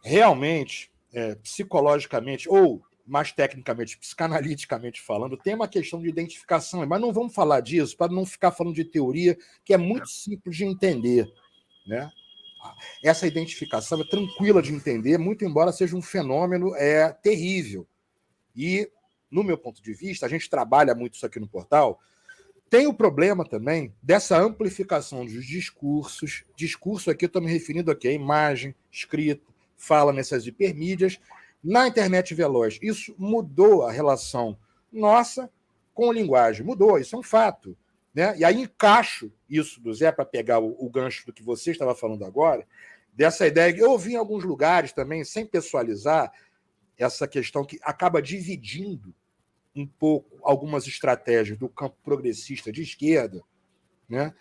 realmente, psicologicamente, ou mais tecnicamente, psicanaliticamente falando, tem uma questão de identificação, mas não vamos falar disso para não ficar falando de teoria, que é muito simples de entender, né? Essa identificação é tranquila de entender, muito embora seja um fenômeno terrível. E, no meu ponto de vista, a gente trabalha muito isso aqui no portal, tem o problema também dessa amplificação dos discursos. Discurso aqui, eu estou me referindo aqui a imagem, escrita, fala nessas hipermídias, na internet veloz. Isso mudou a relação nossa com a linguagem. Mudou, isso é um fato. Né? E aí encaixo isso do Zé para pegar o gancho do que você estava falando agora, dessa ideia que eu ouvi em alguns lugares também, sem pessoalizar, essa questão que acaba dividindo um pouco algumas estratégias do campo progressista de esquerda, né?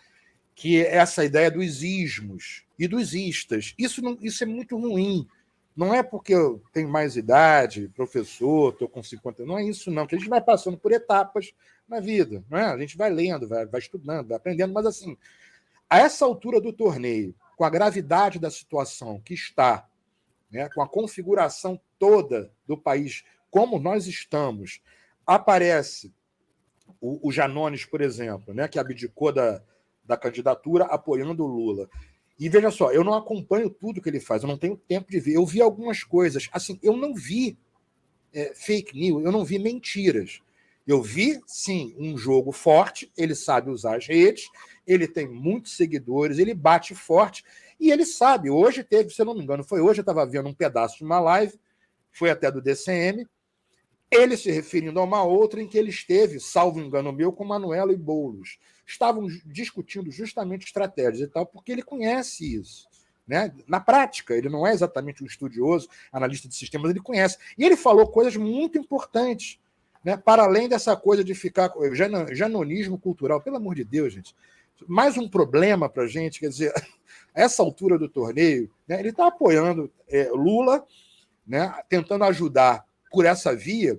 Que é essa ideia dos ismos e dos istas. Isso é muito ruim. Não é porque eu tenho mais idade, professor, estou com 50 anos, não é isso, não, que a gente vai passando por etapas na vida. Não é? A gente vai lendo, vai estudando, vai aprendendo, mas assim, a essa altura do torneio, com a gravidade da situação que está, né, com a configuração toda do país, como nós estamos, aparece o Janones, por exemplo, né, que abdicou da candidatura apoiando o Lula. E veja só, eu não acompanho tudo que ele faz, eu não tenho tempo de ver. Eu vi algumas coisas. Assim, eu não vi fake news, eu não vi mentiras. Eu vi, sim, um jogo forte, ele sabe usar as redes, ele tem muitos seguidores, ele bate forte, e ele sabe. Hoje teve, se eu não me engano, foi hoje, eu estava vendo um pedaço de uma live, foi até do DCM, ele se referindo a uma outra em que ele esteve, salvo engano meu, com Manuela e Boulos. Estavam discutindo justamente estratégias e tal, porque ele conhece isso. Né? Na prática, ele não é exatamente um estudioso, analista de sistemas, ele conhece. E ele falou coisas muito importantes, né? Para além dessa coisa de ficar... Janonismo cultural, pelo amor de Deus, gente. Mais um problema para a gente, quer dizer, a essa altura do torneio, né? Ele está apoiando Lula, né? Tentando ajudar por essa via.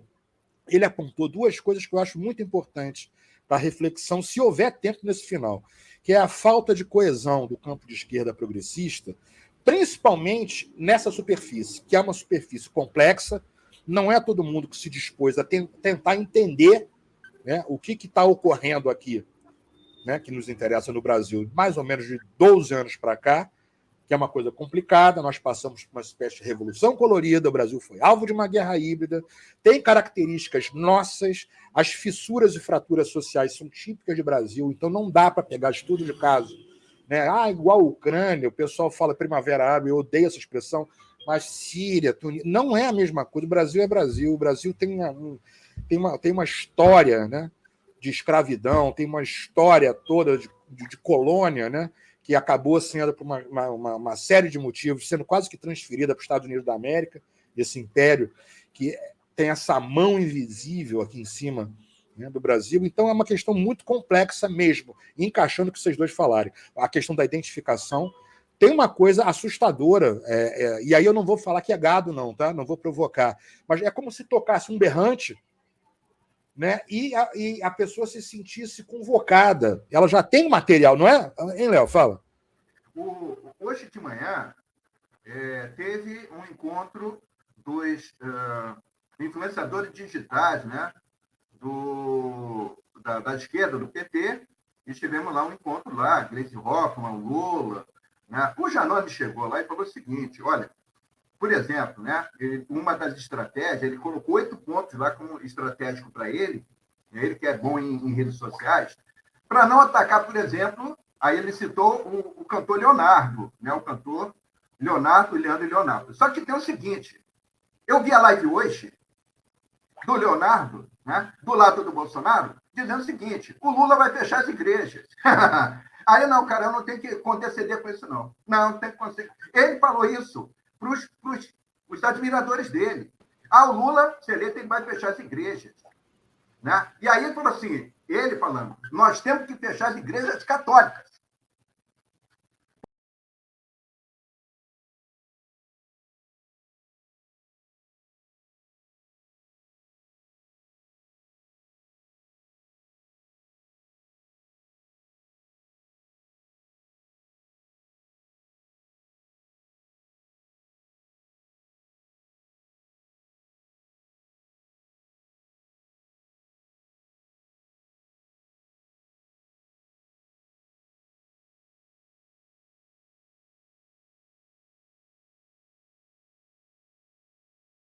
Ele apontou duas coisas que eu acho muito importantes para reflexão, se houver tempo nesse final, que é a falta de coesão do campo de esquerda progressista, principalmente nessa superfície, que é uma superfície complexa, não é todo mundo que se dispôs a tentar entender, né, o que está ocorrendo aqui, né, que nos interessa no Brasil, mais ou menos de 12 anos para cá, que é uma coisa complicada, nós passamos por uma espécie de revolução colorida, o Brasil foi alvo de uma guerra híbrida, tem características nossas, as fissuras e fraturas sociais são típicas de Brasil, então não dá para pegar estudo de caso. Né? Igual a Ucrânia, o pessoal fala primavera árabe, eu odeio essa expressão, mas Síria, Tunísia, não é a mesma coisa, o Brasil é Brasil, o Brasil tem uma história, né, de escravidão, tem uma história toda de colônia, né, que acabou sendo, por uma série de motivos, sendo quase que transferida para os Estados Unidos da América, esse império que tem essa mão invisível aqui em cima, né, do Brasil. Então, é uma questão muito complexa mesmo, encaixando o que vocês dois falarem. A questão da identificação tem uma coisa assustadora, e aí eu não vou falar que é gado, não, tá? Não vou provocar, mas é como se tocasse um berrante, né? E a pessoa se sentisse convocada. Ela já tem material, não é? Hein, Léo? Fala. Hoje de manhã teve um encontro dos influenciadores digitais, né? Da esquerda, do PT, e tivemos lá um encontro lá, Gleisi Hoffmann, Lula, né? O Janones chegou lá e falou o seguinte, olha, por exemplo, né, uma das estratégias, ele colocou 8 pontos lá como estratégico para ele que é bom em redes sociais, para não atacar, por exemplo, aí ele citou o cantor Leonardo, né, o cantor Leonardo, Leandro e Leonardo. Só que tem o seguinte, eu vi a live hoje do Leonardo, né, do lado do Bolsonaro, dizendo o seguinte, o Lula vai fechar as igrejas. Aí não, cara, eu não tenho que condescender com isso, não. Não tem que condescender. Ele falou isso para os admiradores dele. O Lula, se eleito, ele vai fechar as igrejas. Né? E aí ele falou assim, ele falando, nós temos que fechar as igrejas católicas.